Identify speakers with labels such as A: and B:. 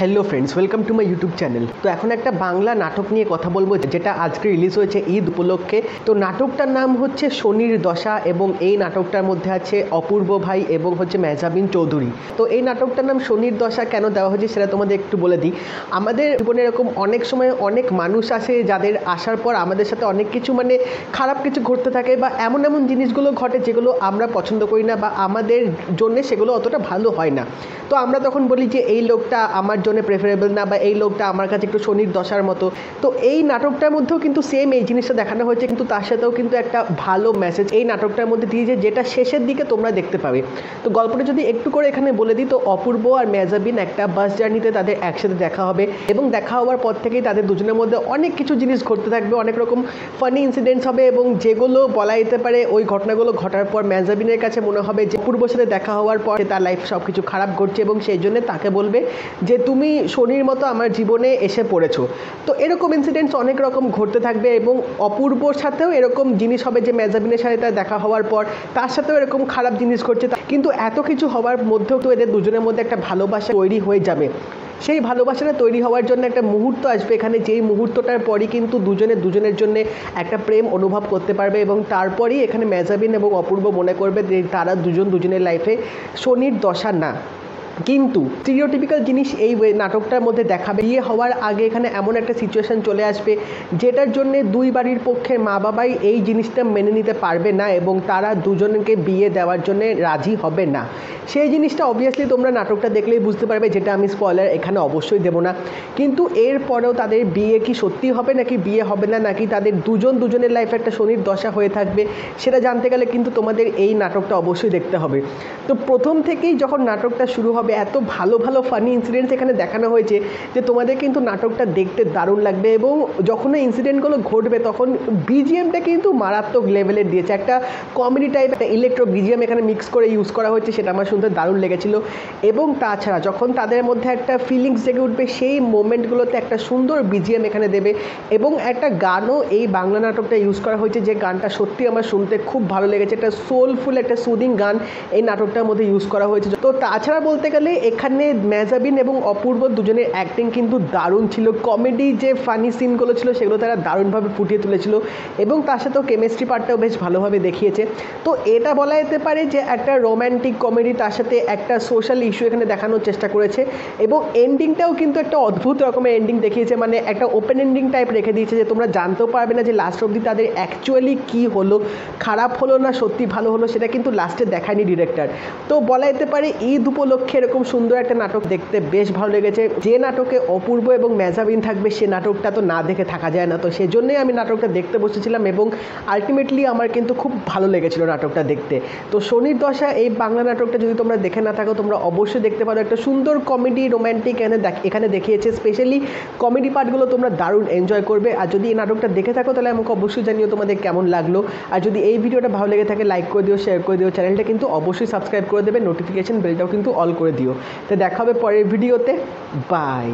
A: Hello friends, welcome to my YouTube channel. তো এখন একটা বাংলা নাটক নিয়ে কথা বলবো যেটা আজকে রিলিজ হয়েছে ঈদ উপলক্ষে। তো নাটকটার নাম হচ্ছে শনির দশা এবং এই নাটকটার মধ্যে আছে অপূর্ব ভাই এবং হচ্ছে মেহজাবিন চৌধুরী। তো এই নাটকটার নাম শনির দশা কেন দেওয়া হয়েছে সেটা তোমাদের একটু বলে দিই। আমাদের জীবনে এরকম অনেক সময় অনেক মানুষ আসে যাদের আসার পর আমাদের সাথে অনেক কিছু খারাপ কিছু ঘটতে থাকে বা এমন এমন জিনিসগুলো ঘটে যেগুলো আমরা পছন্দ করি না বা আমাদের জন্য সেগুলো অতটা ভালো হয় না। তো আমরা তখন বলি যে এই লোকটা আমার জন্য প্রেফারেবল না বা এই লোকটা আমার কাছে একটু শনির দশার মতো। তো এই নাটকটার মধ্যেও কিন্তু সেম এই জিনিসটা দেখানো হয়েছে, কিন্তু তার সাথেও কিন্তু একটা ভালো মেসেজ এই নাটকটার মধ্যে দিয়েছে যেটা শেষের দিকে তোমরা দেখতে পাবে। তো গল্পটা যদি একটু করে এখানে বলে দিই, তো অপূর্ব আর মেহজাবিন একটা বাস জার্নিতে তাদের একসাথে দেখা হবে এবং দেখা হওয়ার পর থেকেই তাদের দুজনের মধ্যে অনেক কিছু জিনিস ঘটতে থাকবে, অনেক রকম ফানি ইনসিডেন্টস হবে এবং যেগুলো বলা যেতে পারে ওই ঘটনাগুলো ঘটার পর মেহজাবিনের কাছে মনে হবে যে অপূর্বর সাথে দেখা হওয়ার পর তার লাইফ সব কিছু খারাপ ঘটছে এবং সেই জন্য তাকে বলবে যে তুমি শনির মতো আমার জীবনে এসে পড়েছো। তো এরকম ইনসিডেন্টস অনেক রকম ঘটতে থাকবে এবং অপূর্বর সাথেও এরকম জিনিস হবে যে মেহজাবিনের সাথে তার দেখা হওয়ার পর তার সাথেও এরকম খারাপ জিনিস ঘটছে, কিন্তু এত কিছু হওয়ার মধ্যেও তো এদের দুজনের মধ্যে একটা ভালোবাসা তৈরি হয়ে যাবে। সেই ভালোবাসাটা তৈরি হওয়ার জন্য একটা মুহূর্ত আসবে এখানে, যেই মুহূর্তটার পরই কিন্তু দুজনের জন্য একটা প্রেম অনুভব করতে পারবে এবং তারপরেই এখানে মেহজাবিন এবং অপূর্ব মনে করবে যে তারা দুজনের লাইফে শনির দশা না। কিন্তু স্টিরিওটিপিক্যাল জিনিস এই নাটকটার মধ্যে দেখাবে। বিয়ে হওয়ার আগে এখানে এমন একটা সিচুয়েশান চলে আসবে যেটার জন্যে দুই বাড়ির পক্ষে মা বাবাই এই জিনিসটা মেনে নিতে পারবে না এবং তারা দুজনকে বিয়ে দেওয়ার জন্য রাজি হবে না। সেই জিনিসটা অবভিয়াসলি তোমরা নাটকটা দেখলেই বুঝতে পারবে, যেটা আমি স্পয়লার এখানে অবশ্যই দেবো না। কিন্তু এরপরেও তাদের বিয়ে কি সত্যি হবে নাকি বিয়ে হবে না, নাকি তাদের দুজনের লাইফে একটা শনির দশা হয়ে থাকবে, সেটা জানতে গেলে কিন্তু তোমাদের এই নাটকটা অবশ্যই দেখতে হবে। তো প্রথম থেকেই যখন নাটকটা শুরু হবে এত ভালো ভালো ফানি ইনসিডেন্টস এখানে দেখানো হয়েছে যে তোমাদের কিন্তু নাটকটা দেখতে দারুণ লাগবে এবং যখন এই ইনসিডেন্টগুলো ঘটবে তখন বিজিএমটা কিন্তু মারাত্মক লেভেলের দিয়েছে। একটা কমেডি টাইপ একটা ইলেকট্রো বিজিএম এখানে মিক্স করে ইউজ করা হয়েছে, সেটা আমার শুনতে দারুণ লেগেছিল। এবং তাছাড়া যখন তাদের মধ্যে একটা ফিলিংস জেগে উঠবে সেই মোমেন্টগুলোতে একটা সুন্দর বিজিএম এখানে দেবে এবং একটা গানও এই বাংলা নাটকটা ইউজ করা হয়েছে, যে গানটা সত্যি আমার শুনতে খুব ভালো লেগেছে। একটা সোলফুল একটা সুদিং গান এই নাটকটার মধ্যে ইউজ করা হয়েছে। তো তাছাড়া বলতে গেলে এখানে মেহজাবিন এবং অপূর্ব দুজনের অ্যাক্টিং কিন্তু দারুণ ছিল। কমেডি যে ফানি সিনগুলো ছিল সেগুলো তারা দারুণভাবে ফুটিয়ে তুলেছিল এবং তার সাথেও কেমিস্ট্রি পার্টটাও বেশ ভালোভাবে দেখিয়েছে। তো এটা বলা যেতে পারে যে একটা রোম্যান্টিক কমেডি, তার সাথে একটা সোশ্যাল ইস্যু এখানে দেখানোর চেষ্টা করেছে এবং এন্ডিংটাও কিন্তু একটা অদ্ভুত রকমের এন্ডিং দেখিয়েছে, মানে একটা ওপেন এন্ডিং টাইপ রেখে দিয়েছে যে তোমরা জানতেও পারবে না যে লাস্ট অবধি তাদের অ্যাকচুয়ালি কী হলো, খারাপ হলো না সত্যি ভালো হলো, সেটা কিন্তু লাস্টে দেখায়নি ডিরেক্টর। তো বলা যেতে পারে ঈদ উপলক্ষে এরকম সুন্দর একটা নাটক দেখতে বেশ ভালো লেগেছে। যে নাটকে অপূর্ব এবং মেহজাবিন থাকবে সে নাটকটা তো না দেখে থাকা যায় না, তো সেজন্যই আমি নাটকটা দেখতে বসেছিলাম এবং আলটিমেটলি আমার কিন্তু খুব ভালো লেগেছিল নাটকটা দেখতে। তো শনির দশা এই বাংলা নাটকটা যদি তোমরা দেখে না থাকো তোমরা অবশ্যই দেখতে পারো। একটা সুন্দর কমেডি রোম্যান্টিক এখানে দেখিয়েছে, স্পেশালি কমেডি পার্টগুলো তোমরা দারুণ এনজয় করবে। আর যদি এই নাটকটা দেখে থাকো তাহলে আমাকে অবশ্যই জানিও তোমাদের কেমন লাগলো। আর যদি এই ভিডিওটা ভালো লেগে থাকে লাইক করে দিও, শেয়ার করে দিও, চ্যানেলটা কিন্তু অবশ্যই সাবস্ক্রাইব করে দেবে, নোটিফিকেশন বেলটাও কিন্তু অল করে দিও। তো দেখা হবে পরের ভিডিওতে। বাই।